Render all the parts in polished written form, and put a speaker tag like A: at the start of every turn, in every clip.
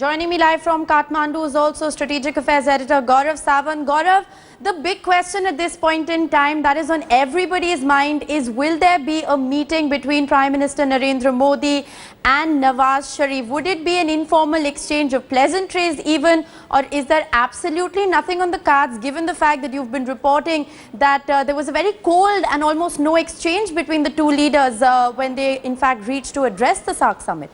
A: Joining me live from Kathmandu is also Strategic Affairs Editor Gaurav Sawant. Gaurav, the big question at this point in time that is on everybody's mind is, will there be a meeting between Prime Minister Narendra Modi and Nawaz Sharif? Would it be an informal exchange of pleasantries even, or is there absolutely nothing on the cards, given the fact that you've been reporting that there was a very cold and almost no exchange between the two leaders when they in fact reached to address the SAARC summit?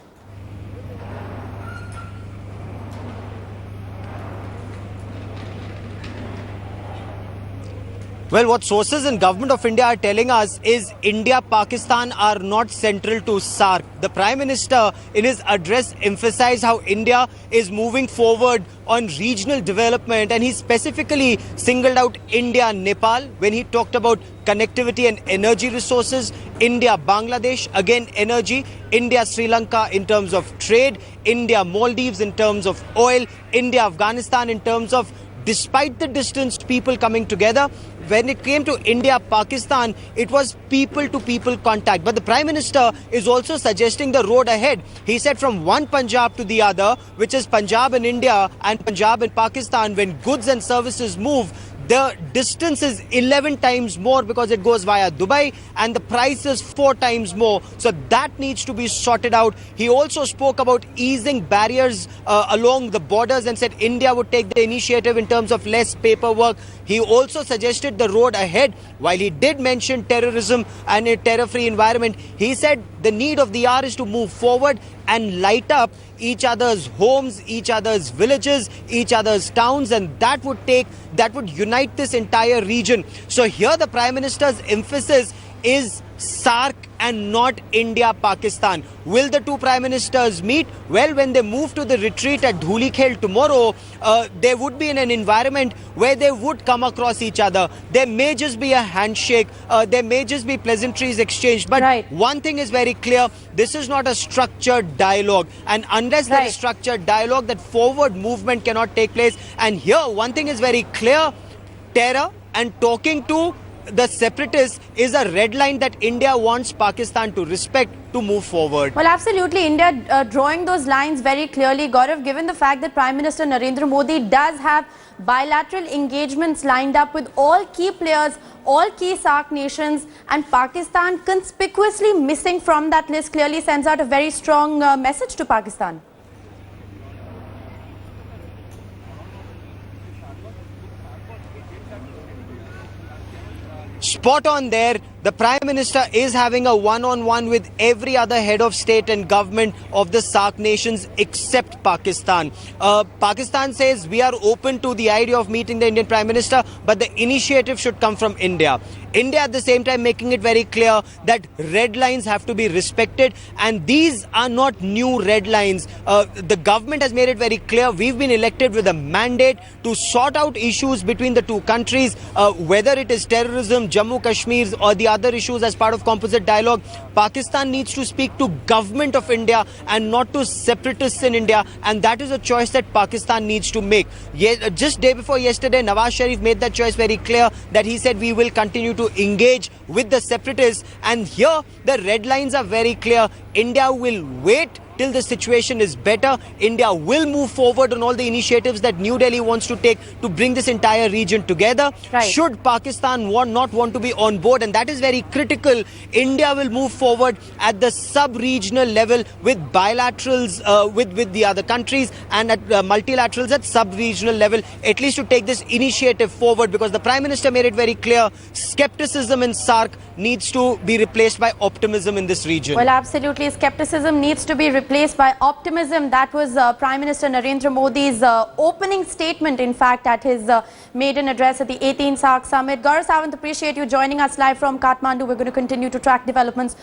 B: Well, what sources in Government of India are telling us is India-Pakistan are not central to SAARC. The Prime Minister in his address emphasized how India is moving forward on regional development, and he specifically singled out India-Nepal when he talked about connectivity and energy resources, India-Bangladesh, again energy, India-Sri Lanka in terms of trade, India-Maldives in terms of oil, India-Afghanistan in terms of, despite the distance, people coming together. When it came to India-Pakistan, it was people-to-people contact. But the Prime Minister is also suggesting the road ahead. He said from one Punjab to the other, which is Punjab in India and Punjab in Pakistan, when goods and services move, the distance is 11 times more because it goes via Dubai, and the price is 4 times more. So that needs to be sorted out. He also spoke about easing barriers along the borders and said India would take the initiative in terms of less paperwork. He also suggested the road ahead. While he did mention terrorism and a terror-free environment, he said the need of the hour is to move forward and light up each other's homes, each other's villages, each other's towns, and that would unite this entire region. So here the Prime Minister's emphasis is SAARC and not India-Pakistan. Will the two Prime Ministers meet? Well, when they move to the retreat at Dhuli Khel tomorrow, they would be in an environment where they would come across each other. There may just be a handshake, there may just be pleasantries exchanged. But one thing is very clear, this is not a structured dialogue. And unless there is structured dialogue, that forward movement cannot take place. And here, one thing is very clear, terror and talking to the separatists is a red line that India wants Pakistan to respect to move forward.
A: Well, absolutely. India drawing those lines very clearly, Gaurav, given the fact that Prime Minister Narendra Modi does have bilateral engagements lined up with all key players, all key SAARC nations, and Pakistan conspicuously missing from that list clearly sends out a very strong message to Pakistan.
B: Spot on there. The Prime Minister is having a one-on-one with every other head of state and government of the SAARC nations except Pakistan. Pakistan says we are open to the idea of meeting the Indian Prime Minister, but the initiative should come from India. India at the same time making it very clear that red lines have to be respected, and these are not new red lines. The government has made it very clear we've been elected with a mandate to sort out issues between the two countries, whether it is terrorism, Jammu Kashmir or the other issues as part of composite dialogue. Pakistan needs to speak to government of India and not to separatists in India, and that is a choice that Pakistan needs to make. Just day before yesterday, Nawaz Sharif made that choice very clear, that he said we will continue to engage with the separatists, and here the red lines are very clear. India will wait till the situation is better. India will move forward on all the initiatives that New Delhi wants to take to bring this entire region together. Should Pakistan not want to be on board, and that is very critical, India will move forward at the sub-regional level with bilaterals with the other countries, and at multilaterals at sub-regional level, at least to take this initiative forward, because the Prime Minister made it very clear, skepticism in SAARC needs to be replaced by optimism in this region.
A: Well, absolutely. Skepticism needs to be replaced by optimism. That was Prime Minister Narendra Modi's opening statement, in fact, at his maiden address at the 18th SAARC Summit. Gaurav Sawant, appreciate you joining us live from Kathmandu. We're going to continue to track developments.